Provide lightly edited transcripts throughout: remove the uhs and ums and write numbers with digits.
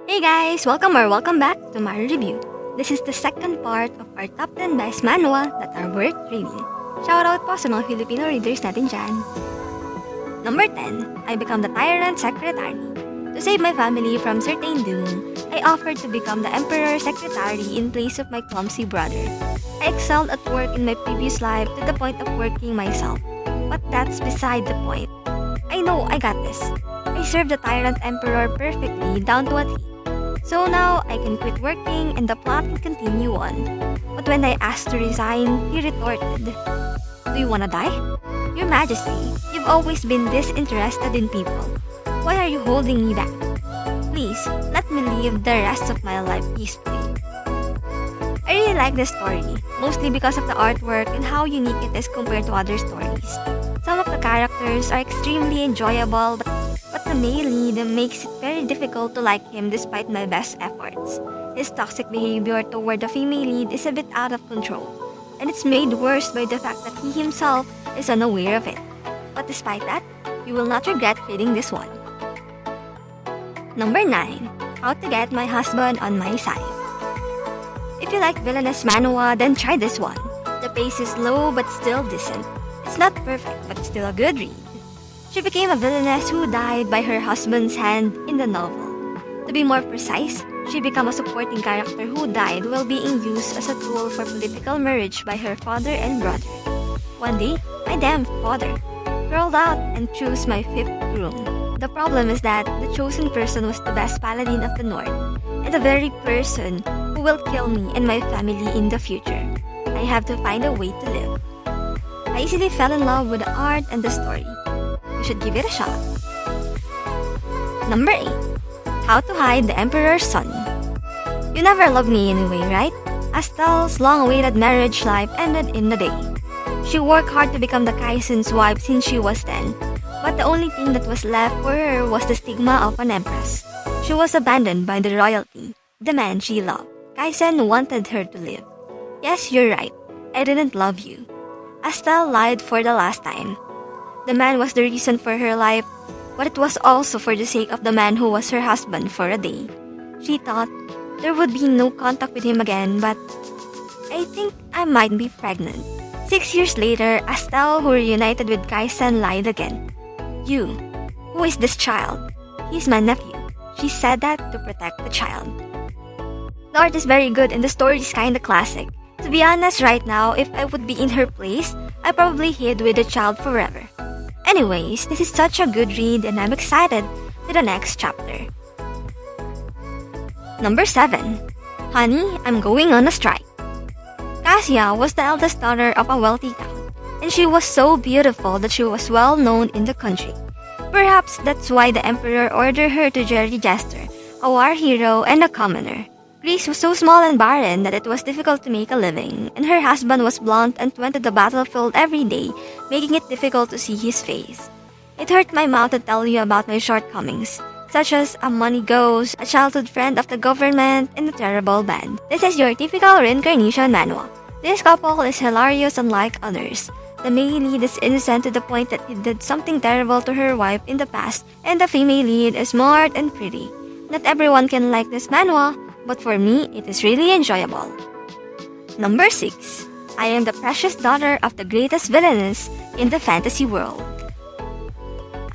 Hey guys! Welcome back to Maru Review. This is the second part of our top 10 best manhwa that are worth reading. Shoutout po sa mga Filipino readers natin dyan. Number 10, I become the Tyrant Secretary. To save my family from certain doom, I offered to become the Emperor Secretary in place of my clumsy brother. I excelled at work in my previous life to the point of working myself. But that's beside the point. I know I got this. I served the Tyrant Emperor perfectly down to a T. So now, I can quit working and the plot can continue on. But when I asked to resign, he retorted, "Do you wanna die? Your Majesty, you've always been disinterested in people. Why are you holding me back? Please, let me live the rest of my life peacefully." I really like this story, mostly because of the artwork and how unique it is compared to other stories. Some of the characters are extremely enjoyable, but the male lead makes it very difficult to like him despite my best efforts. His toxic behavior toward the female lead is a bit out of control, and it's made worse by the fact that he himself is unaware of it. But despite that, you will not regret reading this one. Number 9. How to Get My Husband on My Side. If you like villainous manhwa, then try this one. The pace is low but still decent. It's not perfect, but still a good read. She became a villainess who died by her husband's hand in the novel. To be more precise, she became a supporting character who died while being used as a tool for political marriage by her father and brother. One day, my damn father rolled out and chose my fifth groom. The problem is that the chosen person was the best paladin of the north, and the very person who will kill me and my family in the future. I have to find a way to live. I easily fell in love with the art and the story. Should give it a shot. Number 8. How to Hide the Emperor's Son. You never loved me anyway, right? Astel's long-awaited marriage life ended in a day. She worked hard to become the Kaisen's wife since she was 10, but the only thing that was left for her was the stigma of an empress. She was abandoned by the royalty, the man she loved. Kaisen wanted her to live. Yes, you're right. I didn't love you. Astel lied for the last time. The man was the reason for her life, but it was also for the sake of the man who was her husband for a day. She thought there would be no contact with him again, but I think I might be pregnant. 6 years later, Astel, who reunited with Kaisen, lied again. "You, who is this child?" "He's my nephew." She said that to protect the child. The art is very good and the story is kinda classic. To be honest, right now, if I would be in her place, I probably hid with the child forever. Anyways, this is such a good read and I'm excited to the next chapter. Number 7. Honey, I'm going on a strike. Cassia was the eldest daughter of a wealthy town, and she was so beautiful that she was well known in the country. Perhaps that's why the emperor ordered her to Jerry Jester, a war hero and a commoner. Greece was so small and barren that it was difficult to make a living, and her husband was blunt and went to the battlefield every day, making it difficult to see his face. It hurt my mouth to tell you about my shortcomings, such as a money ghost, a childhood friend of the government, and a terrible band. This is your typical reincarnation manhwa. This couple is hilarious unlike others. The male lead is innocent to the point that he did something terrible to her wife in the past, and the female lead is smart and pretty. Not everyone can like this manhwa, but for me, it is really enjoyable. Number 6. I am the precious daughter of the greatest villainess in the fantasy world.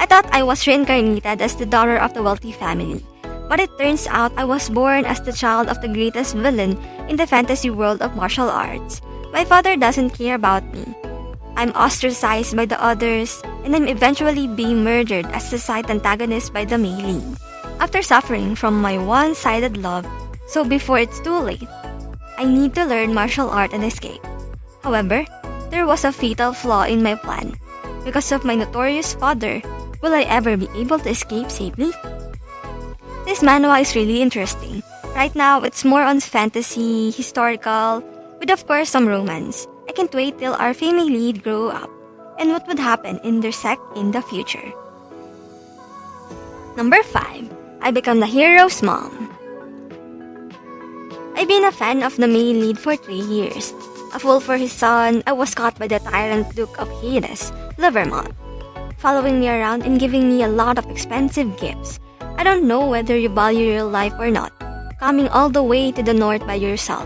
I thought I was reincarnated as the daughter of the wealthy family, but it turns out I was born as the child of the greatest villain in the fantasy world of martial arts. My father doesn't care about me. I'm ostracized by the others, and I'm eventually being murdered as the side antagonist by the male lead. After suffering from my one-sided love, so before it's too late, I need to learn martial art and escape. However, there was a fatal flaw in my plan. Because of my notorious father, will I ever be able to escape safely? This manhwa is really interesting. Right now, it's more on fantasy, historical, with of course some romance. I can't wait till our female lead grow up, and what would happen intersect in the future. Number 5. I become the hero's mom. I've been a fan of the male lead for 3 years. A fool for his son, I was caught by the tyrant Duke of Hades, Livermont, following me around and giving me a lot of expensive gifts. I don't know whether you value your life or not, coming all the way to the north by yourself.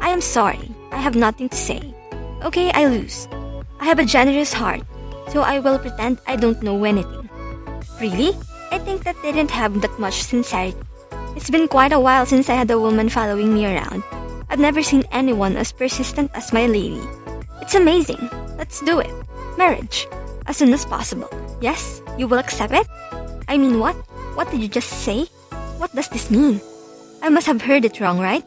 I am sorry, I have nothing to say. Okay, I lose. I have a generous heart, so I will pretend I don't know anything. Really? I think that didn't have that much sincerity. It's been quite a while since I had a woman following me around. I've never seen anyone as persistent as my lady. It's amazing. Let's do it. Marriage. As soon as possible. Yes? You will accept it? I mean what? What did you just say? What does this mean? I must have heard it wrong, right?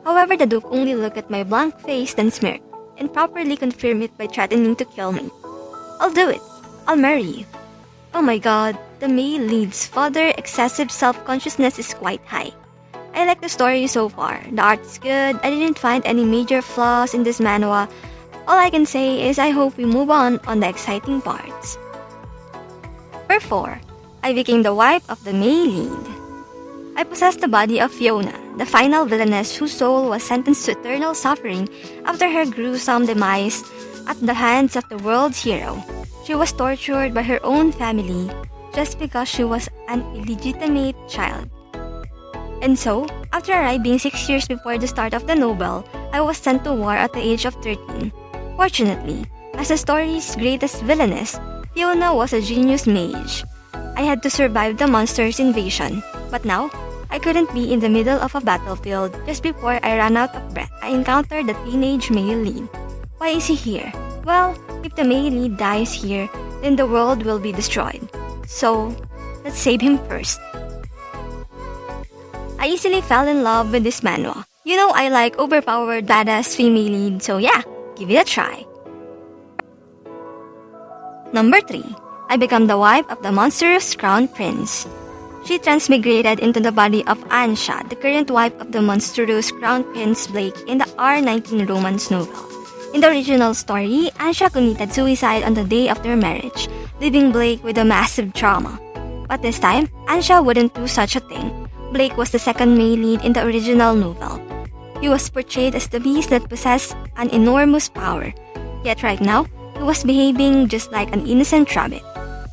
However, the Duke only looked at my blank face then smirked, and properly confirmed it by threatening to kill me. I'll do it. I'll marry you. Oh my god, the male lead's father excessive self-consciousness is quite high. I like the story so far. The art is good. I didn't find any major flaws in this manhwa. All I can say is I hope we move on the exciting parts. Number 4. I became the wife of the male lead. I possessed the body of Fiona, the final villainess whose soul was sentenced to eternal suffering after her gruesome demise at the hands of the world's hero. She was tortured by her own family just because she was an illegitimate child. And so, after arriving 6 years before the start of the novel, I was sent to war at the age of 13. Fortunately, as the story's greatest villainess, Fiona was a genius mage. I had to survive the monsters' invasion, but now, I couldn't be in the middle of a battlefield just before I ran out of breath. I encountered the teenage male lead. Why is he here? Well, if the male lead dies here, then the world will be destroyed. So, let's save him first. I easily fell in love with this manhwa. You know I like overpowered badass female lead, so yeah, give it a try. Number 3. I become the wife of the Monstrous crown prince. She transmigrated into the body of Ansha, the current wife of the Monstrous crown prince Blake in the R19 romance novel. In the original story, Ansha committed suicide on the day of their marriage, leaving Blake with a massive trauma. But this time, Ansha wouldn't do such a thing. Blake was the second male lead in the original novel. He was portrayed as the beast that possessed an enormous power. Yet right now, he was behaving just like an innocent rabbit.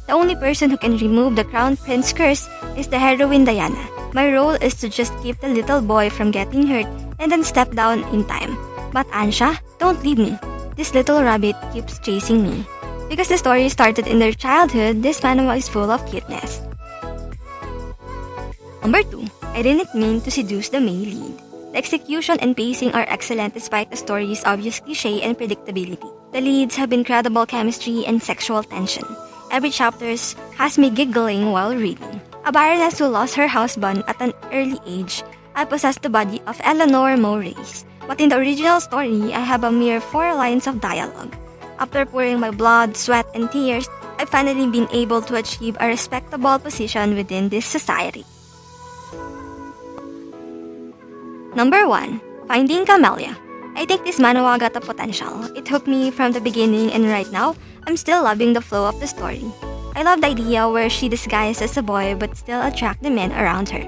The only person who can remove the crown prince curse is the heroine Diana. My role is to just keep the little boy from getting hurt and then step down in time. But Ansha, don't leave me. This little rabbit keeps chasing me. Because the story started in their childhood, this manhwa is full of cuteness. Number 2. I didn't mean to seduce the male lead. The execution and pacing are excellent despite the story's obvious cliché and predictability. The leads have incredible chemistry and sexual tension. Every chapter has me giggling while reading. A baroness who lost her husband at an early age, I possess the body of Eleanor Maurice. But in the original story, I have a mere 4 lines of dialogue. After pouring my blood, sweat, and tears, I've finally been able to achieve a respectable position within this society. Number 1. Finding Camellia. I think this manhwa got a potential. It hooked me from the beginning and right now, I'm still loving the flow of the story. I love the idea where she disguised as a boy but still attract the men around her.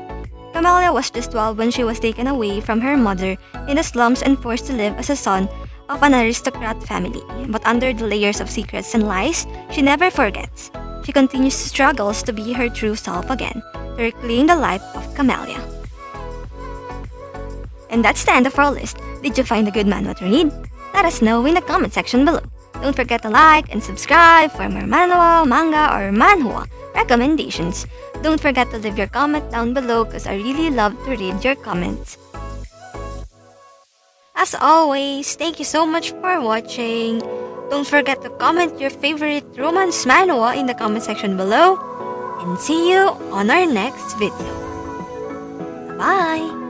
Camellia was just 12 when she was taken away from her mother in the slums and forced to live as a son of an aristocrat family. But under the layers of secrets and lies, she never forgets. She continues to struggle to be her true self again, to reclaim the life of Camellia. And that's the end of our list. Did you find a good manhwa to read? Let us know in the comment section below. Don't forget to like and subscribe for more manhwa, manga, or manhwa recommendations. Don't forget to leave your comment down below because I really love to read your comments. As always, thank you so much for watching. Don't forget to comment your favorite romance manhwa in the comment section below. And see you on our next video. Bye!